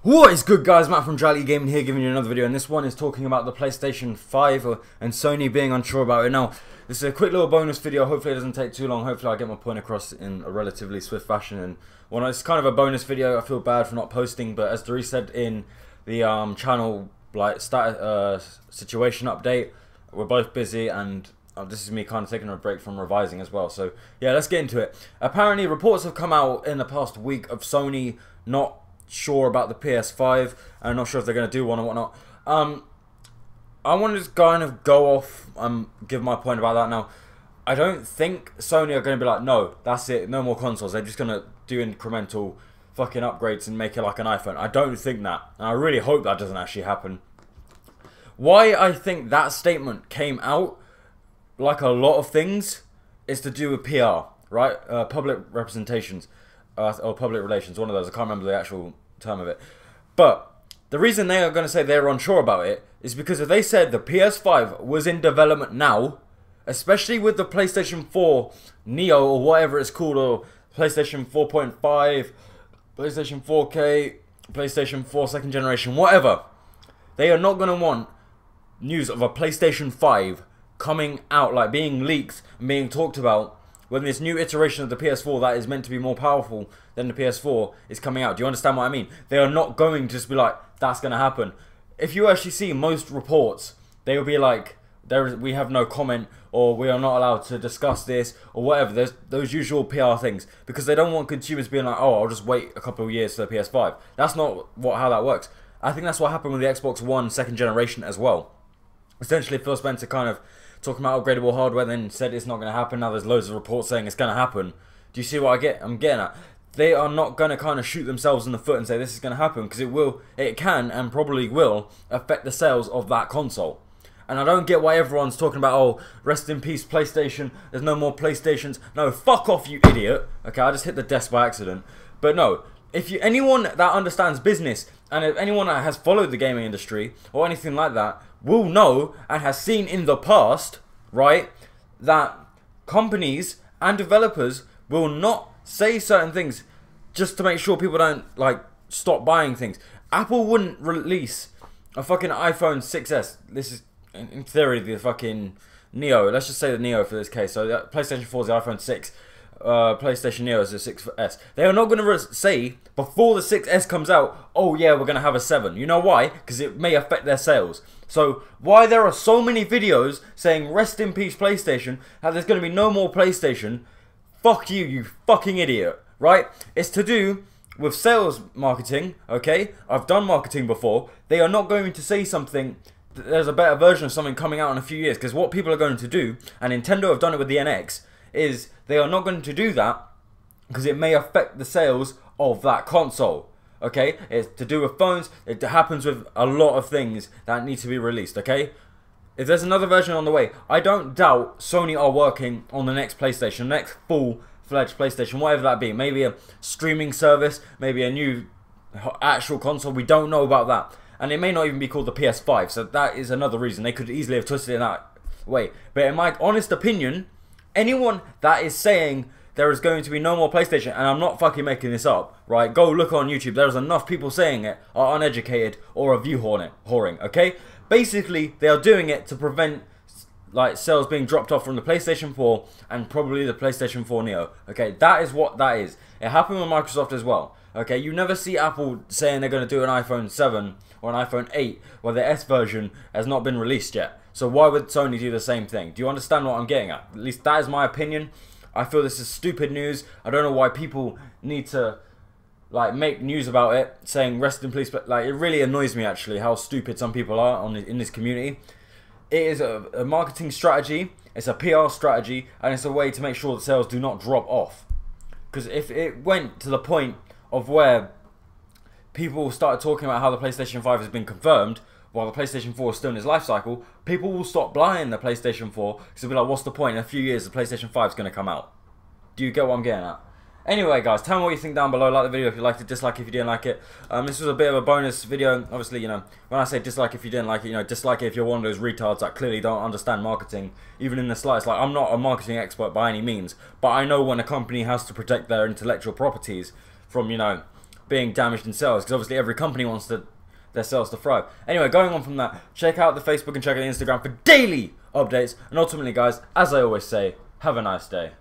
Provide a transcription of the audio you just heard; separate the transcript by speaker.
Speaker 1: What is good, guys? Matt from Duality Gaming here, giving you another video, and this one is talking about the PlayStation 5 and Sony being unsure about it. Now, this is a quick little bonus video. Hopefully it doesn't take too long. Hopefully I get my point across in a relatively swift fashion. And well, it's kind of a bonus video. I feel bad for not posting, but as Dori said in the channel situation update, we're both busy, and this is me kind of taking a break from revising as well. So yeah, let's get into it. Apparently reports have come out in the past week of Sony not sure about the PS5 and not sure if they're going to do one or whatnot. I want to just kind of go off and give my point about that. Now, I don't think Sony are going to be like, no, that's it, no more consoles. They're just going to do incremental fucking upgrades and make it like an iPhone. I don't think that, and I really hope that doesn't actually happen. Why I think that statement came out, like a lot of things, is to do with PR, right? Public representations, or public relations, one of those. I can't remember the actual term of it. But the reason they are going to say they're unsure about it is because if they said the PS5 was in development now, especially with the PlayStation 4 Neo or whatever it's called, or PlayStation 4.5, PlayStation 4K, PlayStation 4 second generation, whatever, they are not going to want news of a PlayStation 5 coming out, like being leaked and being talked about, when this new iteration of the PS4 that is meant to be more powerful than the PS4 is coming out. Do you understand what I mean? They are not going to just be like, that's going to happen. If you actually see most reports, they will be like, we have no comment, or we are not allowed to discuss this, or whatever. There's those usual PR things, because they don't want consumers being like, oh, I'll just wait a couple of years for the PS5. That's not how that works. I think that's what happened with the Xbox One second generation as well. Essentially, Phil Spencer kind of talking about upgradable hardware, then said it's not going to happen. Now there's loads of reports saying it's going to happen. Do you see what I'm getting at? They are not going to kind of shoot themselves in the foot and say this is going to happen, because it can and probably will affect the sales of that console. And I don't get why everyone's talking about, oh, rest in peace PlayStation, there's no more PlayStations. No, fuck off, you idiot. Okay, I just hit the desk by accident. But no, anyone that understands business, and if anyone that has followed the gaming industry or anything like that, will know and has seen in the past, right, that companies and developers will not say certain things just to make sure people don't, like, stop buying things. Apple wouldn't release a fucking iPhone 6s. This is, in theory, the fucking Neo. Let's just say the Neo for this case. So the PlayStation 4 is the iPhone 6. PlayStation Neo is the 6S. They are not going to say before the 6S comes out, oh yeah, we're going to have a 7. You know why? Because it may affect their sales. So why there are so many videos saying rest in peace PlayStation, how there's going to be no more PlayStation, fuck you, you fucking idiot, right? It's to do with sales marketing, okay? I've done marketing before. They are not going to say something, there's a better version of something coming out in a few years, because what people are going to do, and Nintendo have done it with the NX, is they are not going to do that because it may affect the sales of that console. Okay, it's to do with phones. It happens with a lot of things that need to be released. Okay, if there's another version on the way, I don't doubt Sony are working on the next PlayStation, next full-fledged PlayStation, whatever that be. Maybe a streaming service, maybe a new actual console. We don't know about that, and it may not even be called the PS5. So that is another reason they could easily have twisted it in that way. But in my honest opinion, anyone that is saying there is going to be no more PlayStation, and I'm not fucking making this up, right? Go look on YouTube. There's enough people saying it are uneducated or are view whoring, okay? Basically, they are doing it to prevent, like, sales being dropped off from the PlayStation 4 and probably the PlayStation 4 Neo, okay? That is what that is. It happened with Microsoft as well, okay? You never see Apple saying they're going to do an iPhone 7 or an iPhone 8 where the S version has not been released yet. So why would Sony do the same thing? Do you understand what I'm getting at? At least that is my opinion. I feel this is stupid news. I don't know why people need to, like, make news about it, saying rest in peace. But, like, it really annoys me, actually, how stupid some people are in this community. It is a marketing strategy. It's a PR strategy. And it's a way to make sure that sales do not drop off. Because if it went to the point of where people started talking about how the PlayStation 5 has been confirmed, while the PlayStation 4 is still in its life cycle, people will stop buying the PlayStation 4 because they'll be like, what's the point? In a few years, the PlayStation 5 is going to come out. Do you get what I'm getting at? Anyway, guys, tell me what you think down below. Like the video if you liked it, dislike if you didn't like it. This was a bit of a bonus video. Obviously, you know, when I say dislike if you didn't like it, you know, dislike it if you're one of those retards that clearly don't understand marketing, even in the slightest. Like, I'm not a marketing expert by any means, but I know when a company has to protect their intellectual properties from, you know, being damaged in sales, because obviously every company wants their sales to thrive. Anyway, going on from that, check out the Facebook and check out the Instagram for daily updates. And ultimately, guys, as I always say, have a nice day.